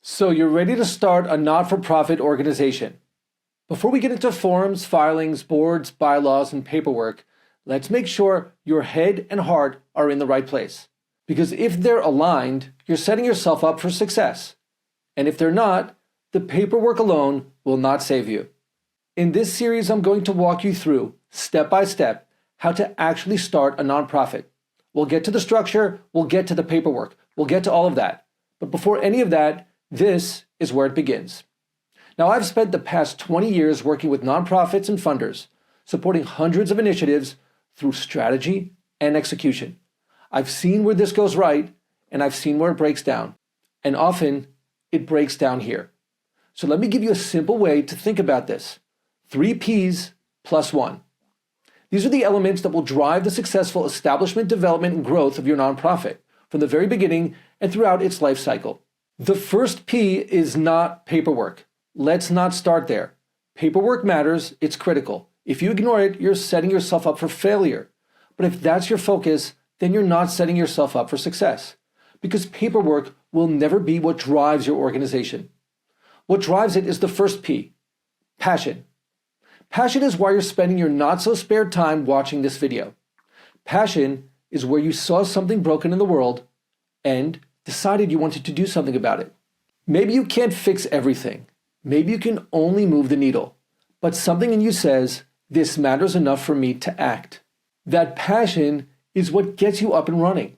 So you're ready to start a not-for-profit organization. Before we get into forms, filings, boards, bylaws, and paperwork, let's make sure your head and heart are in the right place. Because if they're aligned, you're setting yourself up for success. And if they're not, the paperwork alone will not save you. In this series, I'm going to walk you through, step by step, how to actually start a nonprofit. We'll get to the structure, we'll get to the paperwork, we'll get to all of that. But before any of that, this is where it begins. Now, I've spent the past 20 years working with nonprofits and funders, supporting hundreds of initiatives through strategy and execution. I've seen where this goes right, and I've seen where it breaks down. And often, it breaks down here. So let me give you a simple way to think about this. 3 Ps plus 1. These are the elements that will drive the successful establishment, development, and growth of your nonprofit from the very beginning and throughout its life cycle. The first P is not paperwork. Let's not start there. Paperwork matters, it's critical. If you ignore it, you're setting yourself up for failure. But if that's your focus, then you're not setting yourself up for success. Because paperwork will never be what drives your organization. What drives it is the first P, passion. Passion is why you're spending your not-so-spare time watching this video. Passion is where you saw something broken in the world and decided you wanted to do something about it. Maybe you can't fix everything. Maybe you can only move the needle. But something in you says, this matters enough for me to act. That passion is what gets you up and running.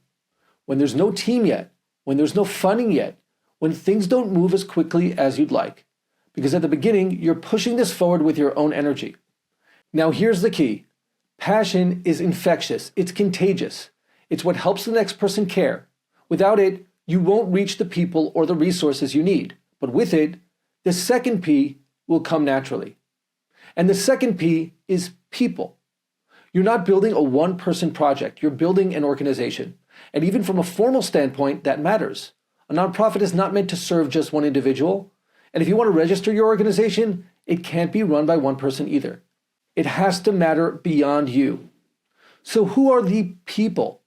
When there's no team yet, when there's no funding yet, when things don't move as quickly as you'd like. Because at the beginning, you're pushing this forward with your own energy. Now here's the key. Passion is infectious. It's contagious. It's what helps the next person care. Without it, you won't reach the people or the resources you need. But with it, the second P will come naturally. And the second P is people. You're not building a one-person project. You're building an organization. And even from a formal standpoint, that matters. A nonprofit is not meant to serve just one individual. And if you want to register your organization, it can't be run by one person either. It has to matter beyond you. So who are the people?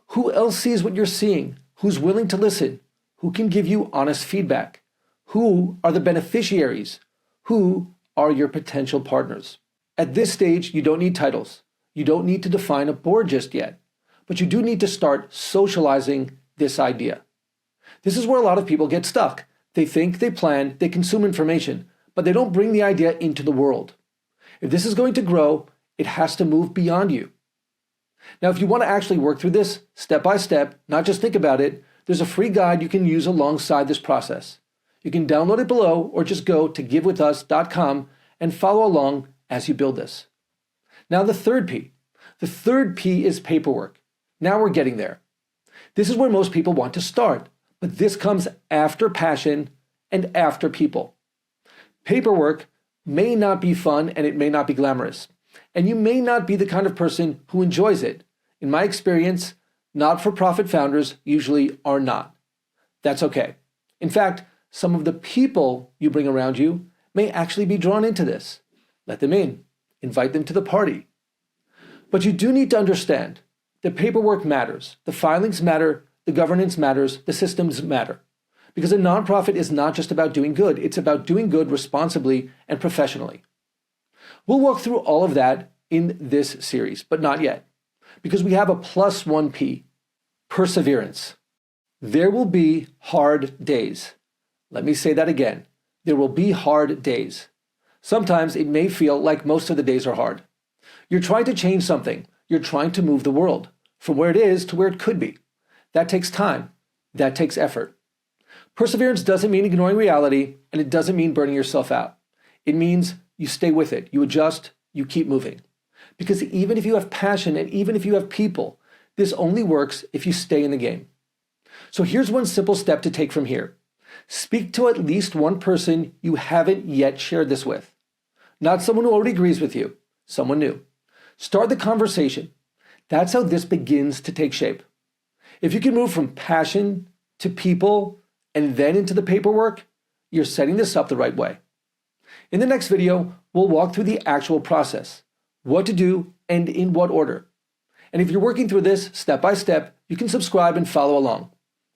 Who else sees what you're seeing? Who's willing to listen? Who can give you honest feedback? Who are the beneficiaries? Who are your potential partners? At this stage, you don't need titles. You don't need to define a board just yet. But you do need to start socializing this idea. This is where a lot of people get stuck. They think, they plan, they consume information, but they don't bring the idea into the world. If this is going to grow, it has to move beyond you. Now, if you want to actually work through this step by step, not just think about it, there's a free guide you can use alongside this process. You can download it below or just go to givewithus.com and follow along as you build this. Now, the third P. The third P is paperwork. Now we're getting there. This is where most people want to start, but this comes after passion and after people. Paperwork may not be fun and it may not be glamorous. And you may not be the kind of person who enjoys it. In my experience, not-for-profit founders usually are not. That's okay. In fact, some of the people you bring around you may actually be drawn into this. Let them in. Invite them to the party. But you do need to understand the paperwork matters, the filings matter, the governance matters, the systems matter. Because a nonprofit is not just about doing good, it's about doing good responsibly and professionally. We'll walk through all of that in this series, but not yet, because we have a plus 1 P, perseverance. There will be hard days. Let me say that again. There will be hard days. Sometimes it may feel like most of the days are hard. You're trying to change something. You're trying to move the world from where it is to where it could be. That takes time. That takes effort. Perseverance doesn't mean ignoring reality, and it doesn't mean burning yourself out. It means you stay with it, you adjust, you keep moving. Because even if you have passion and even if you have people, this only works if you stay in the game. So here's one simple step to take from here. Speak to at least one person you haven't yet shared this with. Not someone who already agrees with you, someone new. Start the conversation. That's how this begins to take shape. If you can move from passion to people and then into the paperwork, you're setting this up the right way. In the next video, we'll walk through the actual process, what to do and in what order. And if you're working through this step by step, you can subscribe and follow along.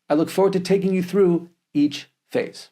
I look forward to taking you through each phase.